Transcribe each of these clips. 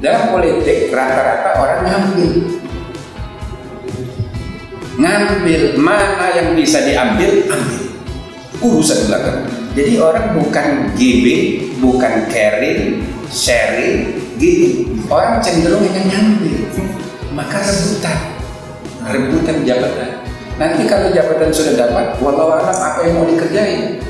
Dalam politik rata-rata orang ngambil mana yang bisa diambil, ambil urusan belakang. Jadi orang bukan giving, bukan caring, sharing, gini. Orang cenderung yang ngambil, maka rebutan jabatan. Nanti kalau jabatan sudah dapat, wallahu alam apa yang mau dikerjain.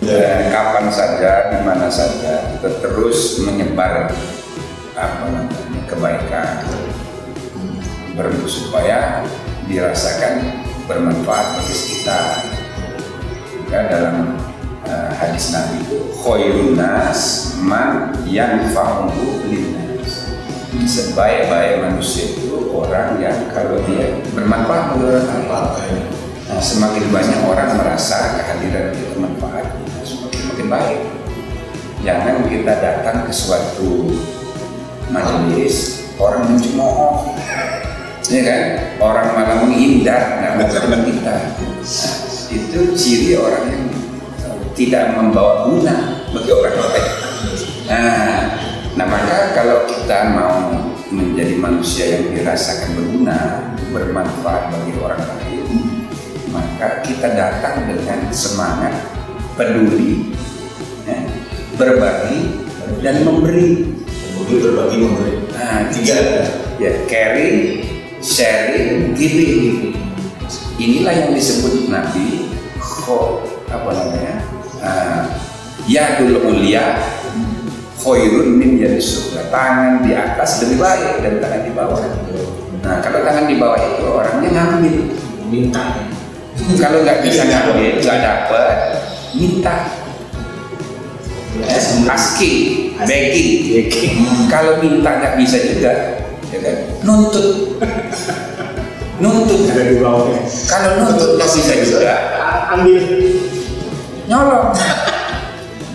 Dan kapan saja, di mana saja kita terus menyebar kebaikan, supaya dirasakan bermanfaat bagi sekitar. Ya, dalam hadis Nabi itu khairun nas man yanfa'uhu linnas. Sebaik-baik manusia itu orang yang kalau dia bermanfaat bagi orang lain. Nah, semakin banyak orang merasa kehadiran itu manfaat, semakin baik. Jangan kita datang ke suatu majelis orang mencemooh, ya kan? Orang malah menghindar, nggak mau ketemu kita. Nah, itu ciri orang yang tidak membawa guna bagi orang lain. Nah, maka kalau kita mau menjadi manusia yang dirasakan berguna, bermanfaat bagi orang lain, maka kita datang dengan semangat peduli, ya, berbagi dan memberi. Berbagi, memberi. Nah, tiga ya, caring, sharing, giving. Inilah yang disebut Nabi yadul ulia khairun min yadis sufla. Tangan di atas lebih baik dari tangan di bawah. Nah, kalau tangan di bawah itu orangnya ngambil, minta. Kalau nggak bisa ngambil, nggak dapat, minta. Asking, begging. Kalau minta nggak bisa juga, ya kan? Nuntut. Ada di bawahnya. Kalau nuntut nggak bisa juga, ambil, nyolong.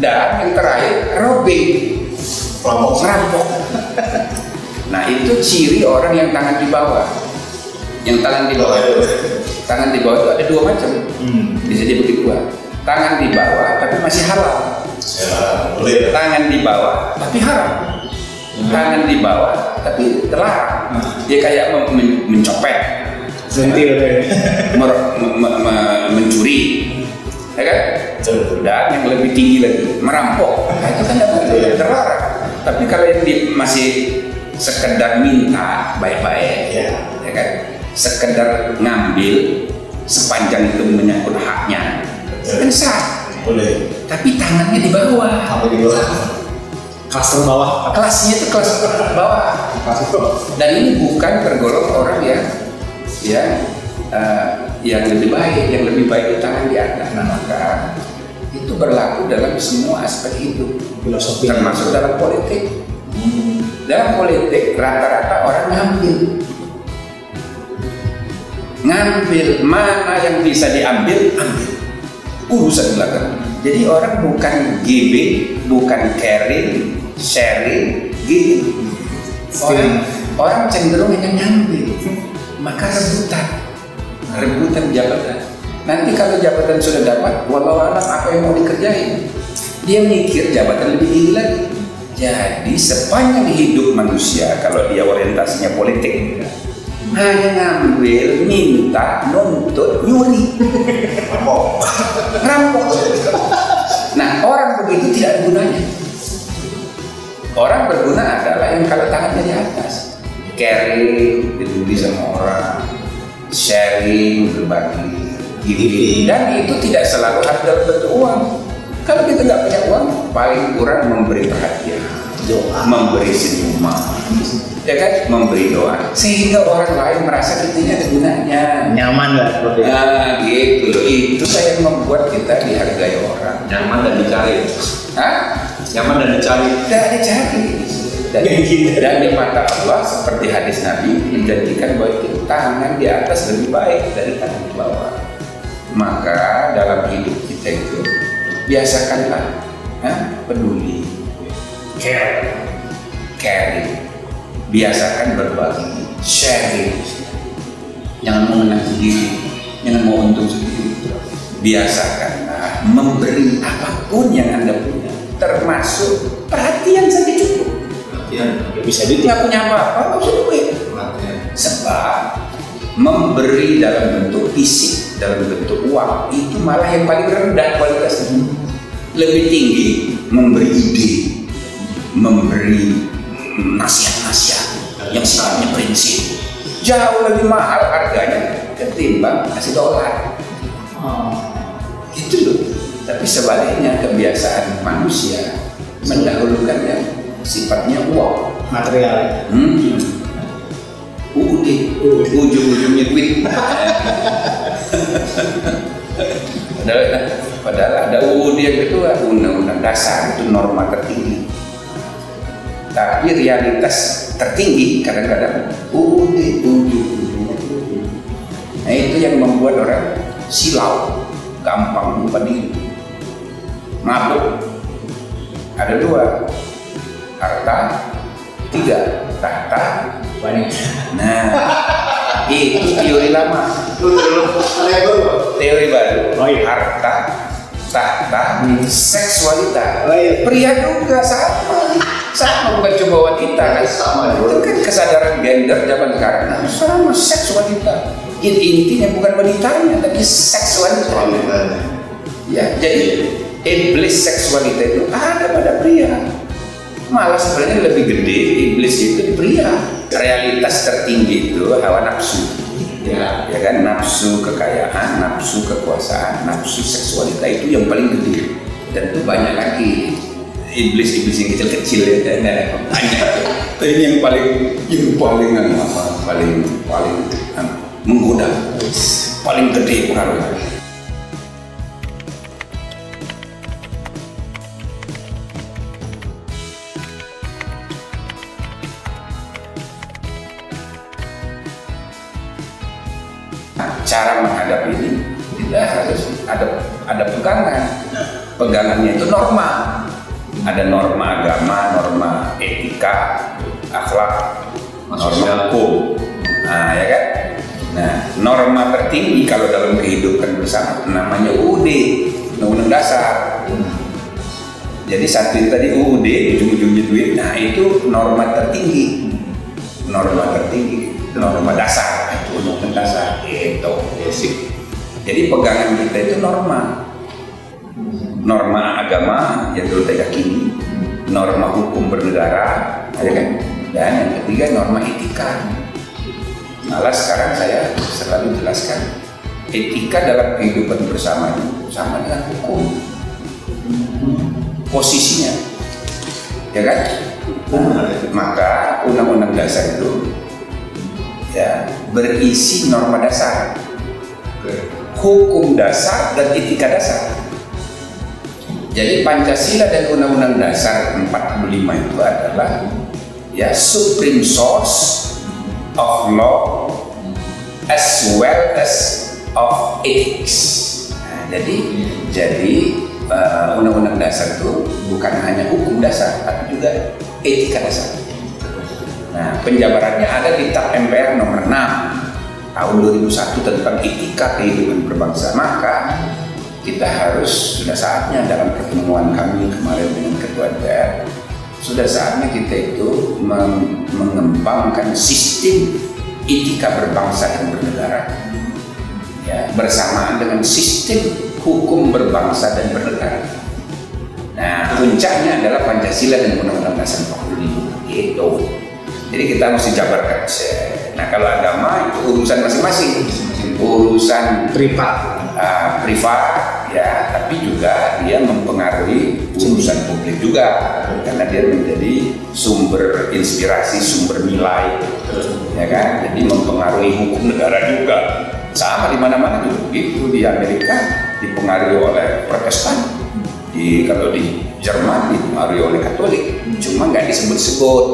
Dan yang terakhir, robbing, merampok. Nah, itu ciri orang yang tangan di bawah. Yang tangan di bawah itu, tangan di bawah itu ada dua macam, bisa dibagi dua. Tangan di bawah tapi masih halal. Tangan di bawah tapi haram. Tangan di bawah tapi terlarang. Dia kayak mencopet, mencuri, ya kan? Dan yang lebih tinggi lagi, merampok. Nah, itu kan terlarang. Tapi kalau yang masih sekedar minta baik-baik, ya kan? Sekedar ngambil sepanjang itu menyangkut haknya, kan sah. Boleh. Tapi tangannya di bawah. Kelas terbawah. Kelasnya itu kelas bawah. Dan ini bukan tergolong orang yang lebih baik. Yang lebih baik itu tangan di atas. Nah, maka itu berlaku dalam semua aspek hidup, Filosofi. termasuk dalam politik. Dalam politik rata-rata orang ngambil mana yang bisa diambil, ambil urusan belakang. Jadi orang bukan giving, bukan caring, sharing, gini. Orang cenderung yang ngambil, maka rebutan jabatan. Nanti kalau jabatan sudah dapat, wallahu alam apa yang mau dikerjain. Dia mikir jabatan lebih tinggi lagi. Jadi sepanjang hidup manusia, kalau dia orientasinya politik, hanya ngambil, minta, nuntut, nyuri, rampok. Nah, orang begitu tidak ada gunanya. Orang berguna adalah yang kalau tangannya di atas, caring, peduli sama orang, sharing, berbagi, giving. Dan itu tidak selalu harus dalam bentuk uang. Kalau kita nggak punya uang, paling kurang memberi perhatian, memberi senyuman, ya kan, memberi doa, sehingga orang lain merasa kita ini ada gunanya, Nyaman lah seperti itu. nah gitu. Itu yang membuat kita dihargai orang. Nyaman dan dicari. Hah? Nyaman dan dicari. Tidak dicari. dan di mata Allah seperti hadis Nabi menjanjikan bahwa itu tangan di atas lebih baik dari tangan di bawah. Maka dalam hidup kita itu biasakanlah peduli, caring, biasakan berbagi, sharing. Jangan mau menang sendiri, jangan mau untung sendiri. Biasakanlah memberi apapun yang Anda punya, termasuk perhatian saja cukup. Bisa duit, nggak punya apa-apa, nggak usah duit. Sebab memberi dalam bentuk fisik, dalam bentuk uang, itu malah yang paling rendah kualitasnya. Lebih tinggi memberi ide, memberi nasihat-nasihat yang sifatnya prinsip. Jauh lebih mahal harganya ketimbang kasih dolar. Gitu loh. Tapi sebaliknya kebiasaan manusia mendahulukan yang sifatnya uang, material. Ujung-ujungnya duit. Padahal ada UUD yang kedua, undang-undang dasar itu norma tertinggi. Tapi realitas tertinggi kadang-kadang UUD ujung-ujungnya. Nah itu yang membuat orang silau, gampang lupa diri, mabuk. Ada dua, harta, tiga, tahta, Banyak. Nah, itu teori lama. Teori baru. Harta, tahta, seksualitas. Pria juga sama bukan cuma wanita kan? Sama. Itu kan kesadaran gender zaman sekarang. Sama seksualitas. Intinya bukan wanitanya, tapi seksualitas. Ya, jadi iblis seksualitas itu ada pada pria. Malah sebenarnya lebih gede iblis itu di pria. Realitas tertinggi itu hawa nafsu, ya kan, nafsu kekayaan, nafsu kekuasaan, nafsu seksualitas itu yang paling gede. Dan itu banyak lagi iblis-iblis yang kecil-kecil ya, banyak. Ini yang paling menggoda, paling gede pengaruhnya. Cara menghadapi ini tidak harus ada pegangan. Pegangannya itu norma. Ada norma agama, norma etika, akhlak, norma hukum. Nah, ya kan? Nah, norma tertinggi kalau dalam kehidupan bersama namanya UUD, Undang-Undang Dasar. Jadi satu itu tadi UUD, ujung-ujungnya duit. Nah, itu norma tertinggi. Norma tertinggi, norma dasar. Undang-Undang Dasar itu basic. Jadi pegangan kita itu norma agama yang perlu kita yakini, norma hukum bernegara, ya kan? Dan yang ketiga norma etika. Malah sekarang saya selalu jelaskan etika dalam kehidupan bersama itu sama dengan hukum posisinya, ya kan? Maka Undang-Undang Dasar itu ya berisi norma dasar, hukum dasar dan etika dasar. Jadi Pancasila dan Undang-Undang Dasar 45 itu adalah ya supreme source of law as well as of ethics. Nah, jadi Undang-Undang Dasar itu bukan hanya hukum dasar tapi juga etika dasar. Nah, penjabarannya ada di TAP MPR nomor 6 tahun 2001 tentang etika kehidupan berbangsa. Maka kita harus, sudah saatnya dalam pertemuan kami kemarin dengan Ketua MPR, sudah saatnya kita itu mengembangkan sistem etika berbangsa dan bernegara, ya, bersamaan dengan sistem hukum berbangsa dan bernegara. Nah, puncaknya adalah Pancasila dan Undang-Undang Dasar 45 gitu. Jadi kita mesti jabarkan. Nah, kalau agama itu urusan masing-masing, urusan privat, ya, tapi juga dia mempengaruhi urusan publik juga, karena dia menjadi sumber inspirasi, sumber nilai, ya kan? Jadi mempengaruhi hukum negara juga. Sama di mana-mana tuh, itu di Amerika dipengaruhi oleh Protestan, Kalau di Jerman dipengaruhi oleh Katolik, cuma nggak disebut-sebut.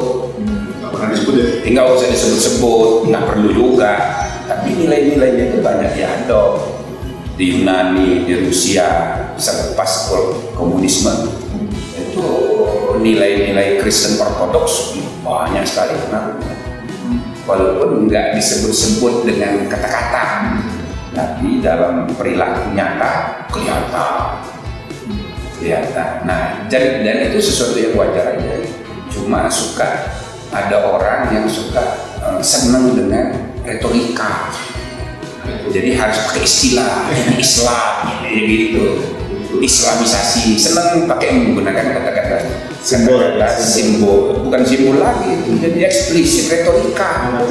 Nggak pernah disebut ya? Nggak usah disebut-sebut, nggak perlu juga. Tapi nilai-nilainya itu banyak diadop di Yunani, di Rusia, selepas komunisme. Itu nilai-nilai Kristen Ortodoks banyak sekali pengaruhnya. Walaupun nggak disebut-sebut dengan kata-kata, tapi dalam perilaku nyata kelihatan. Nah, dan itu sesuatu yang wajar aja. Cuma ada orang yang suka senang dengan retorika. Jadi harus pakai istilah Islam gitu, Islamisasi, senang pakai menggunakan kata-kata simbol, bukan simbol lagi, itu jadi eksplisit retorika,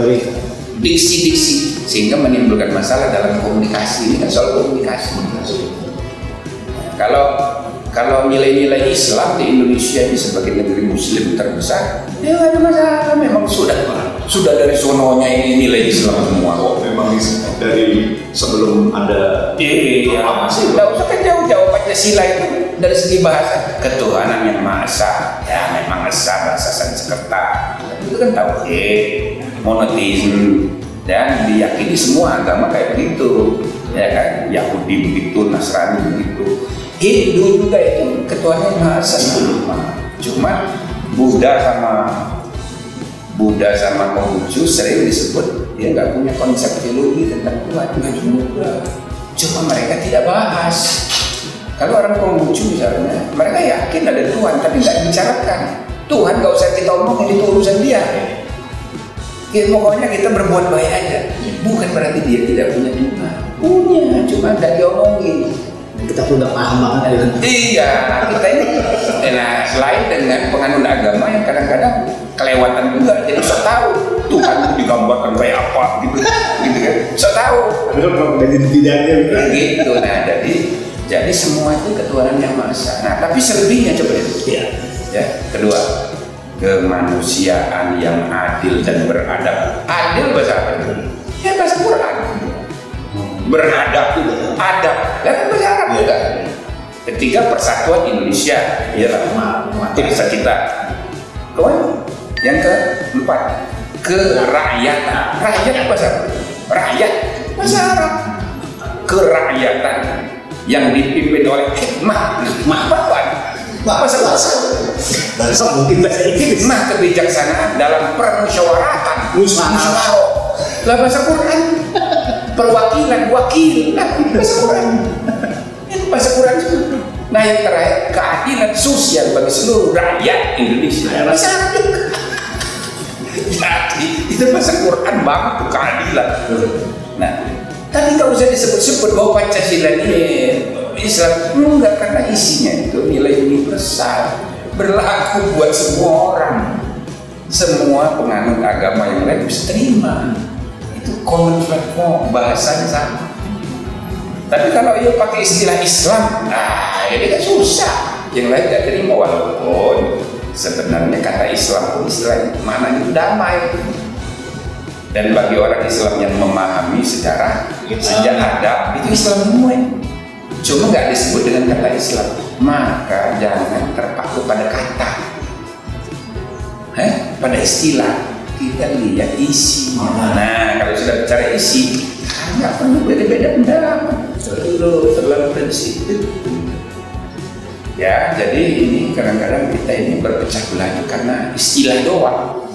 diksi-diksi, sehingga menimbulkan masalah dalam komunikasi. Ini kan soal komunikasi. Kalau nilai-nilai Islam di Indonesia ini sebagai negeri Muslim terbesar, ya nggak ada masalah. Memang sudah dari sononya ini nilai Islam semua. Oh, memang dari sebelum ada apa sih? Nggak usah kan jauh-jauh Pancasila itu dari segi bahasa ketuhanan yang maha esa, ya memang esa bahasa Sanskerta. Itu kan tauhid, monoteisme, dan diyakini semua agama kayak begitu, ya kan? Yahudi begitu, Nasrani begitu. Hindu juga itu ketuhanan yang maha esa cuma Buddha sama Konghucu sering disebut dia nggak punya konsep teologi tentang Tuhan, nggak juga. Cuma mereka tidak bahas. Kalau orang Konghucu misalnya, mereka yakin ada Tuhan tapi nggak dibicarakan. Tuhan nggak usah kita omongin, itu urusan dia. Ya, pokoknya kita berbuat baik aja. Bukan berarti dia tidak punya Tuhan. Punya, cuma nggak diomongin. Kita pun nggak paham banget ya. Iya, kita ini selain dengan penganut agama yang kadang-kadang kelewatan juga, jadi sok tahu Tuhan digambarkan kayak apa gitu kan, sok tahu. Jadi tidaknya gitu. Nah, jadi semua itu ketuhanan yang maha esa. Nah, tapi selebihnya coba itu. Iya. Ya, kedua, kemanusiaan yang adil dan beradab. Adil bahasa apa itu? Ya bahasa Quran. Beradab itu adab, dan bahasa Arab juga. Ketiga, persatuan Indonesia, ialah bangsa kita. Kawan, yang keempat, kerakyatan. Rakyat bahasa apa? Rakyat bahasa Arab. Kerakyatan yang dipimpin oleh hikmah, bahasa mungkin bahasa Inggris. Hikmah kebijaksanaan dalam permusyawaratan. Musyawarah. Lah bahasa Quran. Perwakilan, wakil, bahasa Quran. Itu bahasa Quran itu. Nah, yang terakhir, keadilan sosial bagi seluruh rakyat Indonesia. Bahasa Arab juga. Jadi itu bahasa Quran banget tuh, keadilan. Nah, tapi nggak usah disebut-sebut bahwa Pancasila ini Islam, enggak, karena isinya itu nilai universal, berlaku buat semua orang. Semua penganut agama yang lain bisa terima. Itu common platform, bahasanya sama. Tapi kalau ia pakai istilah Islam, nah ini kan susah. Yang lain tidak terima, walaupun sebenarnya kata Islam pun istilah mana itu damai. Dan bagi orang Islam yang memahami sejarah, sejak adab itu Islam semua. Cuma nggak disebut dengan kata Islam. Maka jangan terpaku pada kata, pada istilah. Kita lihat isinya. Nah, kalau sudah bicara isi, nggak perlu beda-beda pendapat. Terlalu prinsip. Ya, jadi ini kadang-kadang kita ini berpecah belah karena istilah doang.